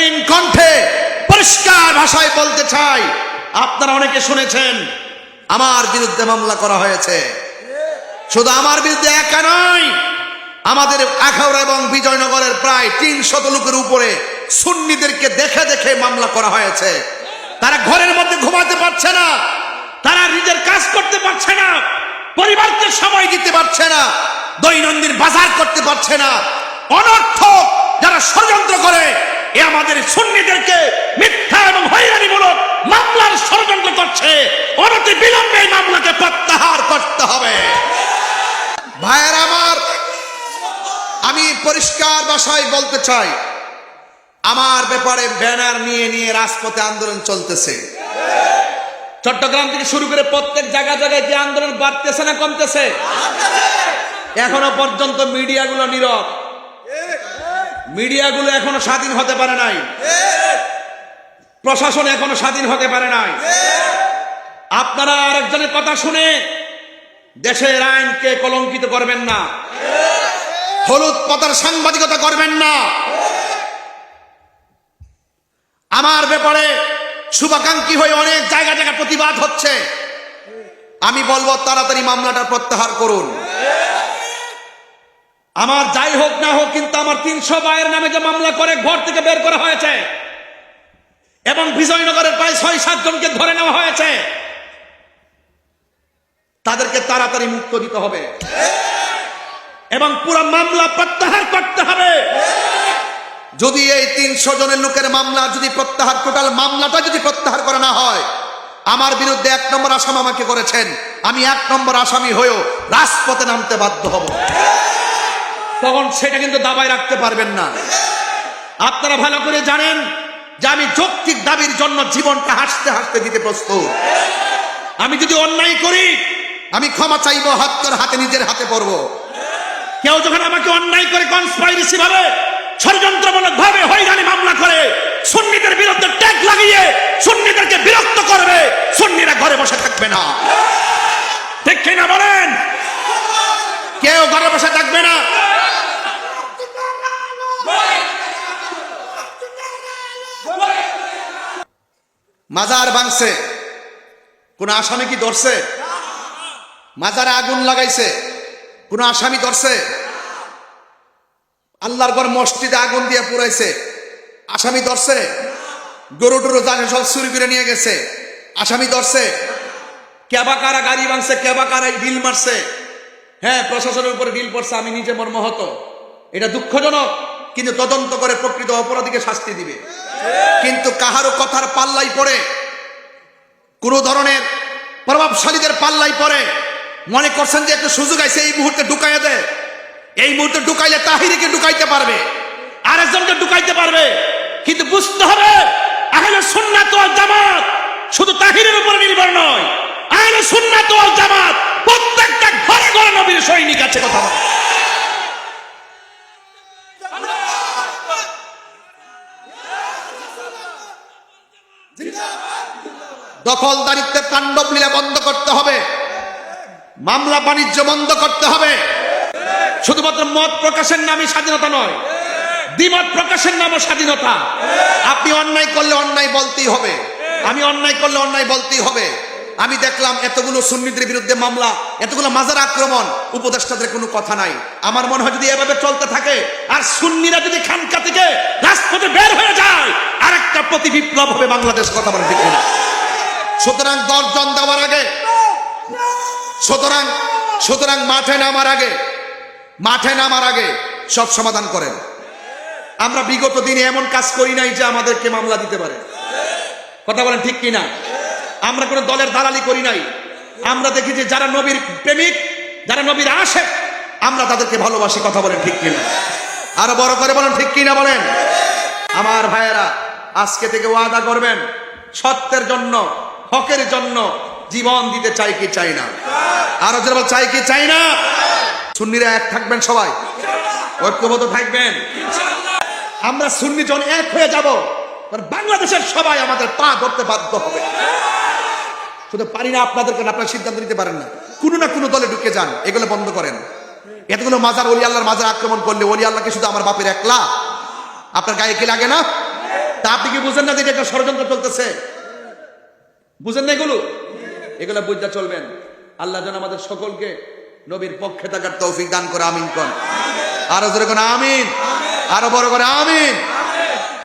মলিন কণ্ঠে পরিষ্কার ভাষায় বলতে চাই, আপনারা অনেকে শুনেছেন আমার বিরুদ্ধে মামলা করা হয়েছে। শুধু আমার বিরুদ্ধে একা নয়, আমাদের আখাউড়া এবং বিজয়নগরের প্রায় 300 লোকের উপরে সুন্নিদেরকে দেখে দেখে মামলা করা হয়েছে। তারা ঘরের মধ্যে ঘুমাতে পারছে না, তারা নিজের কাজ করতে পারছে না, পরিবারকে সময় দিতে পারছে না, দৈনন্দিন বাজার করতে পারছে না। অনর্থক যারা ষড়যন্ত্র করে এ আমাদের সুন্নিদেরকে মিথ্যা এবং হয়রানিমূলক মামলার ষড়যন্ত্র করছে। অনতি বিলম্বে এই মামলাকে প্রত্যাহার করতে হবে। ভাইয়েরা আমার, আমি পরিষ্কার ভাষায় বলতে চাই, আমার ব্যাপারে ব্যানার নিয়ে নিয়ে রাজপথে আন্দোলন চলতেছে। চট্টগ্রাম থেকে শুরু করে প্রত্যেক জায়গায় জায়গায় যে আন্দোলন বাড়তেছে না কমতেছে? এখনো পর্যন্ত মিডিয়াগুলো নীরব, মিডিয়াগুলো এখনো স্বাধীন হতে পারে নাই, প্রশাসন এখনো স্বাধীন হতে পারে নাই। আপনারা আরেকজনের কথা শুনে দেশের আইনকে কলঙ্কিত করবেন না, হলুদ পাতার সাংবাদিকতা করবেন না। আমার ব্যাপারে শুভাকাঙ্ক্ষী হয়ে অনেক জায়গা জায়গা প্রতিবাদ হচ্ছে। আমি বলবো তাড়াতাড়ি মামলাটা প্রত্যাহার করুন। আমার যাই হোক না হোক, কিন্তু আমার 300 ভাইয়ের নামে যে মামলা করে ঘর থেকে বের করা হয়েছে এবং বিজয়নগরের প্রায় 6-7 জনকে ধরে নেওয়া হয়েছে, তাদেরকে তাড়াতাড়ি মুক্ত দিতে হবে এবং পুরো মামলা প্রত্যাহার করতে হবে। যদি এই 300 জনের লোকের মামলা যদি প্রত্যাহার, টোটাল মামলাটা যদি প্রত্যাহার করা না হয়, আমার বিরুদ্ধে 1 নম্বর আসামি আমাকে করেছেন, আমি 1 নম্বর আসামি হয়েও রাজপথে নামতে বাধ্য হব। তখন সেটা কিন্তু দাবায় রাখতে পারবেন না। আপনারা ভালো করে জানেন যে আমি যৌক্তিক দাবির জন্য জীবনটা হাসতে হাসতে দিতে প্রস্তুত। আমি যদি অন্যায় করি, আমি ক্ষমা চাইবো, হাতে নিজের হাতে পড়বো। কেউ যখন আমাকে অন্যায় করে কনস্পাইরেসি ভাবে, ষড়যন্ত্রমূলক ভাবে হয়রানি মামলা করে সুন্নিদের বিরুদ্ধে ট্যাগ লাগিয়ে সুন্নিদেরকে বিরক্ত করবে, সুন্নিরা ঘরে বসে থাকবে না। ঠিক কিনা বলেন? কেউ ঘরে বসে থাকবে না। মাজার ভাঙছে, কোন আসামি কি ধরছে? মাজারে আগুন লাগাইছে, কোন আসামি ধরছে? আল্লাহর ঘর মসজিদে আগুন দিয়ে পুরাইছে, আসামি ধরছে? গরু টরু জানে সব চুরি করে নিয়ে গেছে, আসামি ধরছে? কেবা কারা গাড়ি ভাঙছে, কেবা কারাই ডিল মারছে, হ্যাঁ প্রশাসনের উপরে ডিল পড়ছে। আমি নিজে মর্মাহত, এটা দুঃখজনক, কিন্তু তদন্ত করে প্রকৃত অপরাধীকে শাস্তি দিবে। কিন্তু কাহারও কথার পাল্লাই পড়ে, কোন ধরনের প্রভাবশালীদের পাল্লাই পড়ে মনে করছেন যে একটু সুযোগ আছে, এই মুহূর্তে ঢুকাইয়া দেয়, এই মুহূর্তে ঢুকাইলে তাহিরিকে ঢুকাইতে পারবে, আরেকজনকে ঢুকাইতে পারবে। কিন্তু বুঝতে হবে আহলে সুন্নাত ওয়াল জামাত শুধু তাহিরের উপর নির্ভর নয়, আহলে সুন্নাত ওয়াল জামাত প্রত্যেকটা ঘরে ঘরে নবীর সৈনিক আছে। কথা বলে দখলদারিত্বের তাণ্ডব লীলা বন্ধ করতে হবে, মামলা বাণিজ্য বন্ধ করতে হবে। শুধুমাত্র মত প্রকাশের নামই স্বাধীনতা নয়, দ্বিমত প্রকাশের নামও স্বাধীনতা। আপনি অন্যায় করলে অন্যায় বলতেই হবে, আমি অন্যায় করলে অন্যায় বলতেই হবে। আমি দেখলাম এতগুলো সুন্নিদের বিরুদ্ধে মামলা, এতগুলো মাজার আক্রমণ, উপদেষ্টাদের কোনো কথা নাই। আমার মনে হয় যদি এভাবে চলতে থাকে আর সুন্নিরা যদি খানকা থেকে রাজপথে বের হয়ে যায়, আরেকটা প্রতি বিপ্লব হবে বাংলাদেশ। কথা বলে ঠিক না? সুতরাং দর্জন দেওয়ার আগে, সুতরাং মাঠে নামার আগে সব সমাধান করেন। আমরা বিগত দিনে এমন কাজ করি নাই যে আমাদেরকে মামলা দিতে পারে। কথা বলেন ঠিক কিনা? আমরা কোনো দলের দালালি করি নাই। আমরা দেখি যে যারা নবীর প্রেমিক, যারা নবীর আশেক, আমরা তাদেরকে ভালোবাসি। কথা বলেন ঠিক কিনা? আরো বড় করে বলেন ঠিক কিনা বলেন। আমার ভাইয়েরা, আজকে থেকে ওয়াদা করবেন সত্যের জন্য, হকের জন্য জীবন দিতে চাই কি চাই না? আরো যারা চাই কি চাই না? সুন্নিরা এক থাকবেন, সবাই ঐক্যবদ্ধ থাকবেন। আমরা সুন্নি জন এক হয়ে যাব, বাংলাদেশের সবাই আমাদের পা ধরতে বাধ্য হবে। শুধু পারি না আপনাদেরকে, আপনারা সিদ্ধান্ত নিতে পারেন না, কোনো না কোনো দলে ঢুকে যান, এগুলো বন্ধ করেন। এতগুলো মাজার, ওলি আল্লাহর মাজার আক্রমণ করলে ওলি আল্লাহকে শুধু আমার বাপের একলা, আপনার গায়ে কি লাগে না? তা আপনি কি বুঝেন না যে এটা একটা ষড়যন্ত্র চলতেছে? বুঝেন না এগুলো? এগুলা বুঝতে চলবেন। আল্লাহ যেন আমাদের সকলকে নবীর পক্ষে থাকার তৌফিক দান করে। আমিন কোন, আরো জোরে কোন আমিন, আরো বড় করে আমিন।